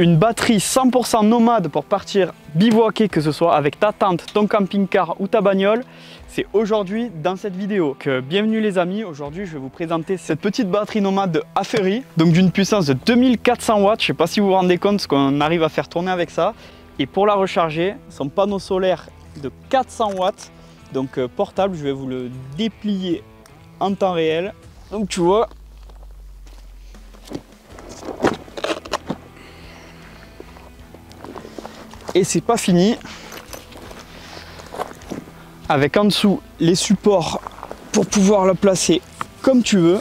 Une batterie 100% nomade pour partir bivouaquer, que ce soit avec ta tente, ton camping-car ou ta bagnole, c'est aujourd'hui dans cette vidéo. Bienvenue les amis, aujourd'hui je vais vous présenter cette petite batterie nomade de Aferri, donc d'une puissance de 2400 watts, je ne sais pas si vous vous rendez compte ce qu'on arrive à faire tourner avec ça. Et pour la recharger, son panneau solaire de 400 watts, donc portable, je vais vous le déplier en temps réel. Donc tu vois, et c'est pas fini, avec en dessous les supports pour pouvoir la placer comme tu veux.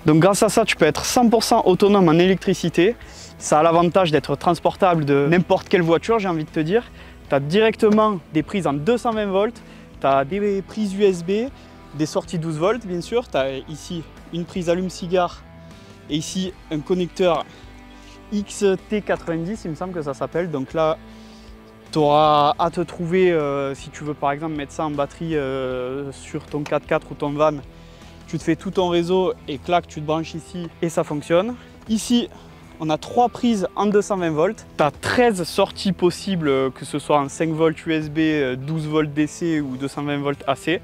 Donc grâce à ça tu peux être 100% autonome en électricité. Ça a l'avantage d'être transportable de n'importe quelle voiture, j'ai envie de te dire. Tu as directement des prises en 220 volts, tu as des prises USB, des sorties 12 volts bien sûr. Tu as ici une prise allume-cigare et ici un connecteur XT90, il me semble que ça s'appelle. Donc là, tu auras à te trouver, si tu veux par exemple mettre ça en batterie sur ton 4x4 ou ton van, tu te fais tout ton réseau et clac, tu te branches ici et ça fonctionne. Ici, on a 3 prises en 220 volts. Tu as 13 sorties possibles, que ce soit en 5 volts USB, 12 volts DC ou 220 volts AC.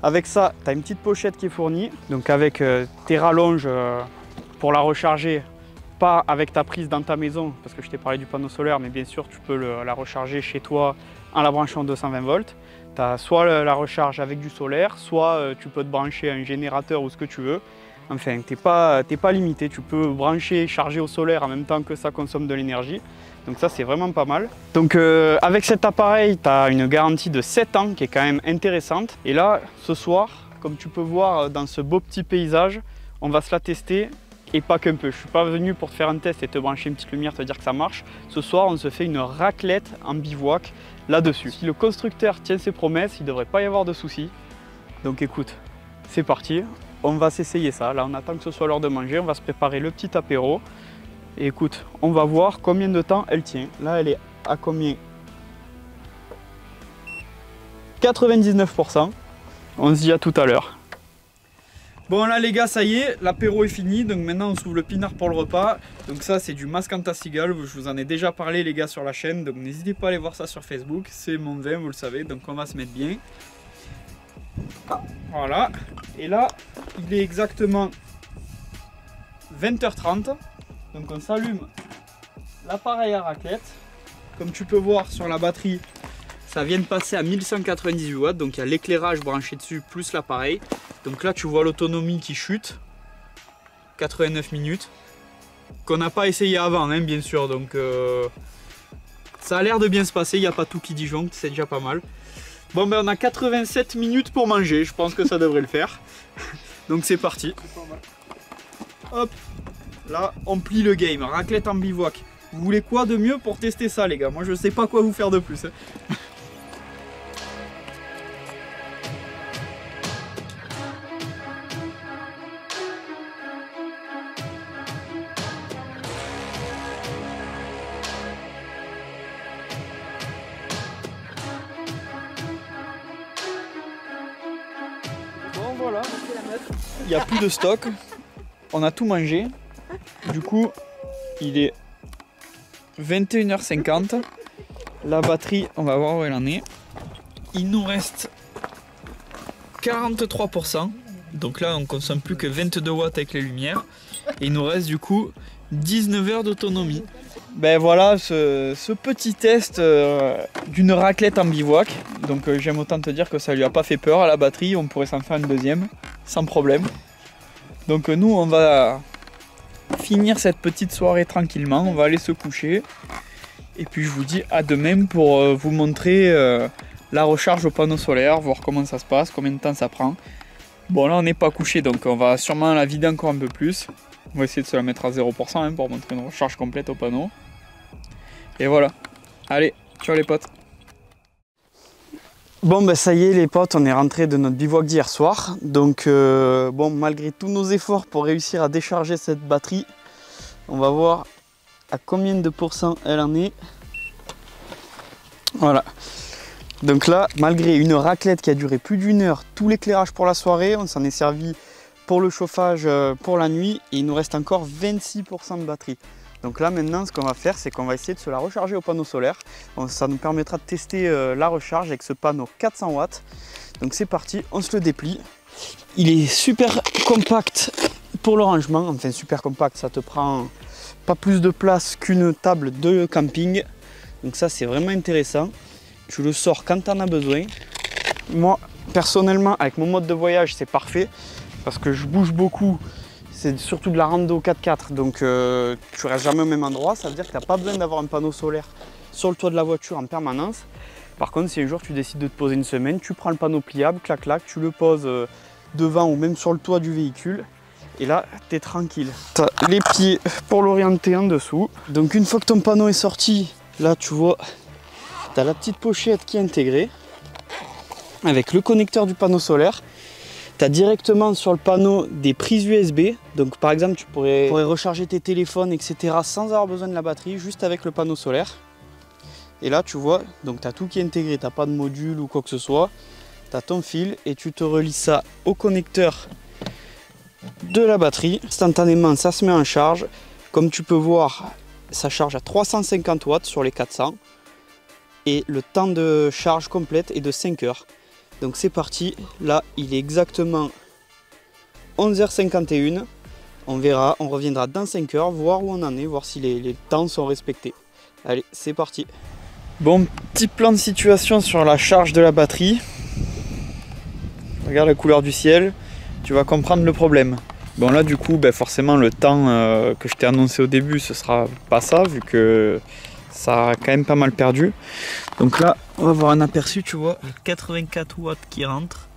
Avec ça, tu as une petite pochette qui est fournie, donc avec tes rallonges pour la recharger, pas avec ta prise dans ta maison, parce que je t'ai parlé du panneau solaire, mais bien sûr tu peux la recharger chez toi en la branchant 220 volts. Tu as soit la recharge avec du solaire, soit tu peux te brancher un générateur ou ce que tu veux. Enfin, t'es pas limité, tu peux brancher et charger au solaire en même temps que ça consomme de l'énergie. Donc ça, c'est vraiment pas mal. Donc avec cet appareil, tu as une garantie de 7 ans qui est quand même intéressante. Et là, ce soir, comme tu peux voir dans ce beau petit paysage, on va se la tester et pas qu'un peu. Je suis pas venu pour te faire un test et te brancher une petite lumière, te dire que ça marche. Ce soir, on se fait une raclette en bivouac là-dessus. Si le constructeur tient ses promesses, il ne devrait pas y avoir de soucis. Donc écoute, c'est parti. On va s'essayer ça. Là, on attend que ce soit l'heure de manger. On va se préparer le petit apéro. Et écoute, on va voir combien de temps elle tient. Là, elle est à combien? 99%. On se dit à tout à l'heure. Bon là les gars, ça y est, l'apéro est fini. Donc maintenant on s'ouvre le pinard pour le repas. Donc ça c'est du Mascanta Seagull. Je vous en ai déjà parlé les gars sur la chaîne. Donc n'hésitez pas à aller voir ça sur Facebook. C'est mon vin, vous le savez. Donc on va se mettre bien. Voilà. Et là, il est exactement 20h30. Donc on s'allume l'appareil à raclette. Comme tu peux voir sur la batterie, ça vient de passer à 1198 watts. Donc il y a l'éclairage branché dessus plus l'appareil. Donc là tu vois l'autonomie qui chute. 89 minutes. Qu'on n'a pas essayé avant hein, bien sûr. Donc ça a l'air de bien se passer. Il n'y a pas tout qui disjoncte, c'est déjà pas mal. Bon ben on a 87 minutes pour manger. Je pense que ça devrait le faire. Donc c'est parti. Hop. Là, on plie le game, raclette en bivouac. Vous voulez quoi de mieux pour tester ça, les gars? Moi, je sais pas quoi vous faire de plus. Bon, voilà, il n'y a plus de stock. On a tout mangé. Du coup, il est 21h50. La batterie, on va voir où elle en est. Il nous reste 43%. Donc là, on consomme plus que 22 watts avec les lumières. Et il nous reste du coup 19 heures d'autonomie. Ben voilà, ce petit test d'une raclette en bivouac. Donc j'aime autant te dire que ça lui a pas fait peur à la batterie. On pourrait s'en faire une deuxième, sans problème. Donc nous, on va finir cette petite soirée tranquillement, on va aller se coucher et puis je vous dis à demain pour vous montrer la recharge au panneau solaire, voir comment ça se passe, combien de temps ça prend. Bon là on n'est pas couché donc on va sûrement la vider encore un peu plus. On va essayer de se la mettre à 0% hein, pour montrer une recharge complète au panneau. Et voilà, allez, ciao les potes. Bon ben ça y est les potes, on est rentré de notre bivouac d'hier soir. Donc bon, malgré tous nos efforts pour réussir à décharger cette batterie, on va voir à combien de pourcents elle en est. Voilà. Donc là, malgré une raclette qui a duré plus d'une heure, tout l'éclairage pour la soirée, on s'en est servi pour le chauffage pour la nuit et il nous reste encore 26% de batterie. Donc là maintenant ce qu'on va faire, c'est qu'on va essayer de se la recharger au panneau solaire. Ça nous permettra de tester la recharge avec ce panneau 400 watts. Donc c'est parti, on se le déplie. Il est super compact pour le rangement, enfin super compact, ça te prend pas plus de place qu'une table de camping. Donc ça c'est vraiment intéressant. Tu le sors quand tu en as besoin. Moi personnellement avec mon mode de voyage c'est parfait parce que je bouge beaucoup. C'est surtout de la rando 4x4, donc tu restes jamais au même endroit. Ça veut dire que tu n'as pas besoin d'avoir un panneau solaire sur le toit de la voiture en permanence. Par contre, si un jour tu décides de te poser une semaine, tu prends le panneau pliable, clac clac, tu le poses devant ou même sur le toit du véhicule. Et là, tu es tranquille. Tu as les pieds pour l'orienter en dessous. Donc une fois que ton panneau est sorti, là tu vois, tu as la petite pochette qui est intégrée avec le connecteur du panneau solaire. Tu as directement sur le panneau des prises USB, donc par exemple tu pourrais recharger tes téléphones etc. sans avoir besoin de la batterie, juste avec le panneau solaire. Et là tu vois, donc tu as tout qui est intégré, tu n'as pas de module ou quoi que ce soit. Tu as ton fil et tu te relis ça au connecteur de la batterie. Instantanément ça se met en charge. Comme tu peux voir, ça charge à 350 watts sur les 400. Et le temps de charge complète est de 5 heures. Donc c'est parti, là il est exactement 11h51, on verra, on reviendra dans 5 heures, voir où on en est, voir si les temps sont respectés. Allez, c'est parti. Bon, petit plan de situation sur la charge de la batterie. Regarde la couleur du ciel, tu vas comprendre le problème. Bon là du coup, forcément le temps que je t'ai annoncé au début, ce sera pas ça, vu que ça a quand même pas mal perdu. Donc là on va avoir un aperçu, tu vois, 84 watts qui rentrent.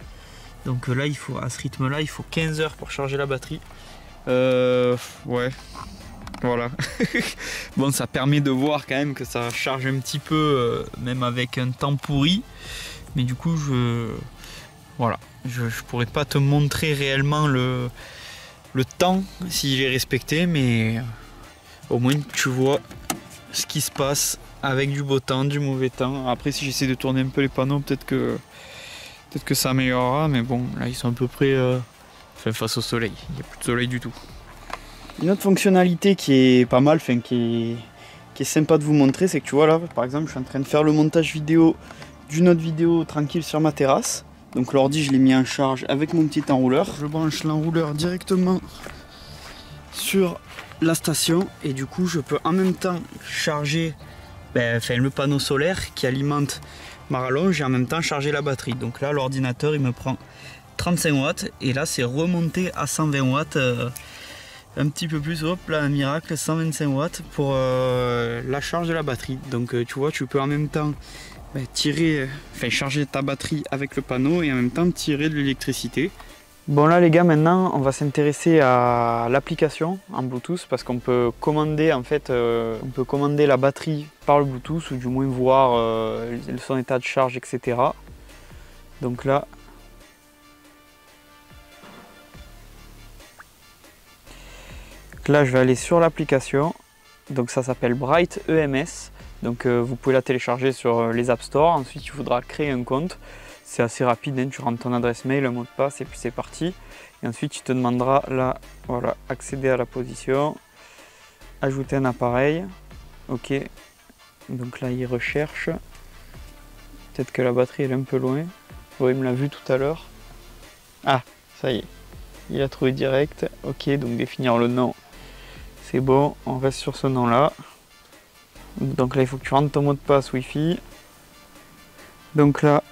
Donc là il faut, à ce rythme là, il faut 15 heures pour charger la batterie. Ouais, voilà. Bon, ça permet de voir quand même que ça charge un petit peu, même avec un temps pourri. Mais du coup voilà, je pourrais pas te montrer réellement le temps s'il est respecté, mais au moins tu vois ce qui se passe avec du beau temps, du mauvais temps. Après si j'essaie de tourner un peu les panneaux, peut-être que ça améliorera, mais bon là ils sont à peu près face au soleil, il n'y a plus de soleil du tout. Une autre fonctionnalité qui est pas mal, qui est sympa de vous montrer, c'est que tu vois là par exemple je suis en train de faire le montage vidéo d'une autre vidéo tranquille sur ma terrasse. Donc l'ordi je l'ai mis en charge avec mon petit enrouleur. Je branche l'enrouleur directement sur la station et du coup je peux en même temps charger le panneau solaire qui alimente ma rallonge et en même temps charger la batterie. Donc là l'ordinateur il me prend 35 watts et là c'est remonté à 120 watts, un petit peu plus, hop là un miracle, 125 watts pour la charge de la batterie. Donc tu vois, tu peux en même temps charger ta batterie avec le panneau et en même temps tirer de l'électricité. Bon là les gars, maintenant on va s'intéresser à l'application en Bluetooth parce qu'on peut commander la batterie par le Bluetooth ou du moins voir son état de charge, etc. Donc là je vais aller sur l'application, donc ça s'appelle Bright EMS. Donc vous pouvez la télécharger sur les App Store. Ensuite il faudra créer un compte. C'est assez rapide, hein. Tu rentres ton adresse mail, le mot de passe et puis c'est parti. Et ensuite il te demandera là, voilà, accéder à la position, ajouter un appareil. Ok. Donc là il recherche. Peut-être que la batterie elle est un peu loin. Ouais, il me l'a vu tout à l'heure. Ah, ça y est. Il a trouvé direct. Ok, donc définir le nom. C'est bon, on reste sur ce nom là. Donc là il faut que tu rentres ton mot de passe Wi-Fi. Donc là,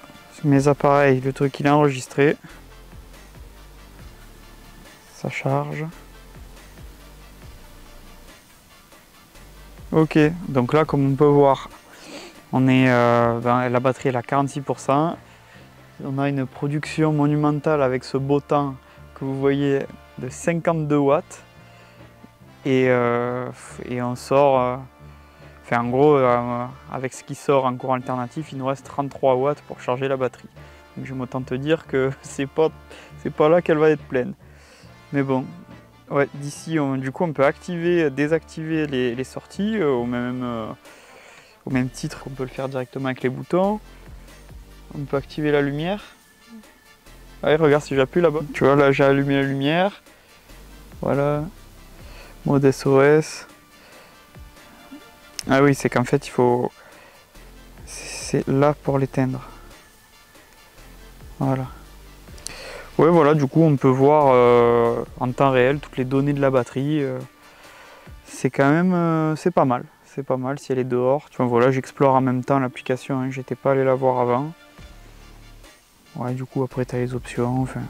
mes appareils, le truc il est enregistré. Ça charge. Ok, donc là comme on peut voir, on est la batterie elle a 46%. On a une production monumentale avec ce beau temps que vous voyez de 52 watts. Et on sort, en gros, avec ce qui sort en courant alternatif, il nous reste 33 watts pour charger la batterie. Donc je m'entends te dire que c'est pas là qu'elle va être pleine. Mais bon, ouais, d'ici, du coup, on peut activer, désactiver les sorties au même titre qu'on peut le faire directement avec les boutons. On peut activer la lumière. Ouais, regarde si j'appuie là-bas. Tu vois, là j'ai allumé la lumière. Voilà. Mode SOS. Ah oui, c'est qu'en fait il faut... C'est là pour l'éteindre. Voilà. Ouais, voilà, du coup on peut voir en temps réel toutes les données de la batterie. C'est quand même... c'est pas mal. C'est pas mal si elle est dehors. Tu vois, voilà, j'explore en même temps l'application, hein. J'étais pas allé la voir avant. Ouais, du coup après tu as les options. Enfin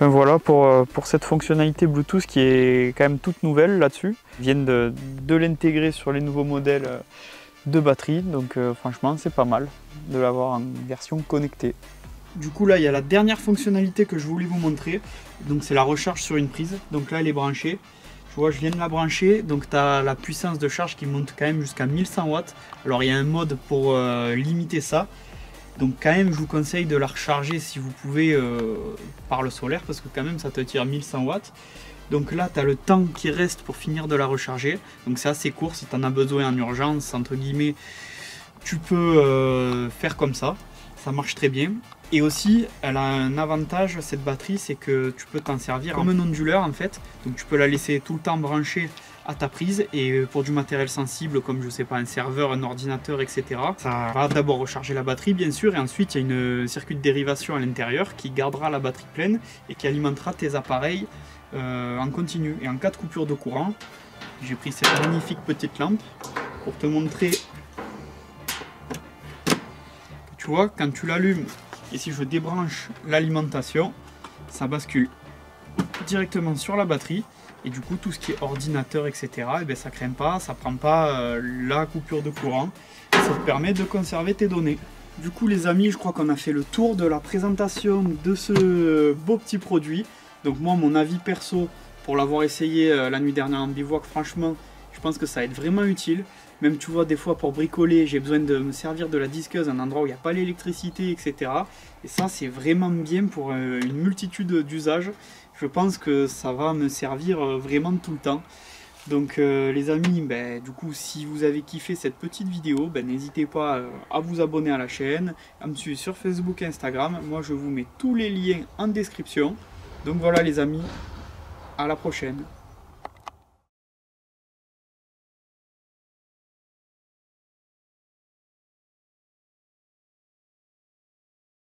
voilà pour cette fonctionnalité Bluetooth qui est quand même toute nouvelle là-dessus. Ils viennent de l'intégrer sur les nouveaux modèles de batterie. Donc franchement c'est pas mal de l'avoir en version connectée. Du coup là il y a la dernière fonctionnalité que je voulais vous montrer. Donc c'est la recharge sur une prise. Donc là elle est branchée. Tu vois, je viens de la brancher, donc tu as la puissance de charge qui monte quand même jusqu'à 1100 watts. Alors il y a un mode pour limiter ça. Donc quand même je vous conseille de la recharger si vous pouvez par le solaire, parce que quand même ça te tire 1100 watts. Donc là tu as le temps qui reste pour finir de la recharger. Donc c'est assez court, si tu en as besoin en urgence, entre guillemets, tu peux faire comme ça. Ça marche très bien. Et aussi, elle a un avantage, cette batterie, c'est que tu peux t'en servir comme un onduleur en fait. Donc tu peux la laisser tout le temps branchée à ta prise, et pour du matériel sensible comme je sais pas un serveur, un ordinateur, etc. Ça va d'abord recharger la batterie bien sûr, et ensuite il y a une circuit de dérivation à l'intérieur qui gardera la batterie pleine et qui alimentera tes appareils en continu. Et en cas de coupure de courant, j'ai pris cette magnifique petite lampe pour te montrer. Tu vois, quand tu l'allumes et si je débranche l'alimentation, ça bascule directement sur la batterie. Et du coup, tout ce qui est ordinateur, etc., eh bien, ça craint pas, ça prend pas la coupure de courant. Et ça te permet de conserver tes données. Du coup, les amis, je crois qu'on a fait le tour de la présentation de ce beau petit produit. Donc moi, mon avis perso, pour l'avoir essayé la nuit dernière en bivouac, franchement, je pense que ça va être vraiment utile. Même, tu vois, des fois, pour bricoler, j'ai besoin de me servir de la disqueuse à un endroit où il n'y a pas l'électricité, etc. Et ça, c'est vraiment bien pour une multitude d'usages. Je pense que ça va me servir vraiment tout le temps. Donc les amis, du coup, si vous avez kiffé cette petite vidéo, n'hésitez pas à vous abonner à la chaîne, à me suivre sur Facebook et Instagram. Moi, je vous mets tous les liens en description. Donc voilà les amis, à la prochaine.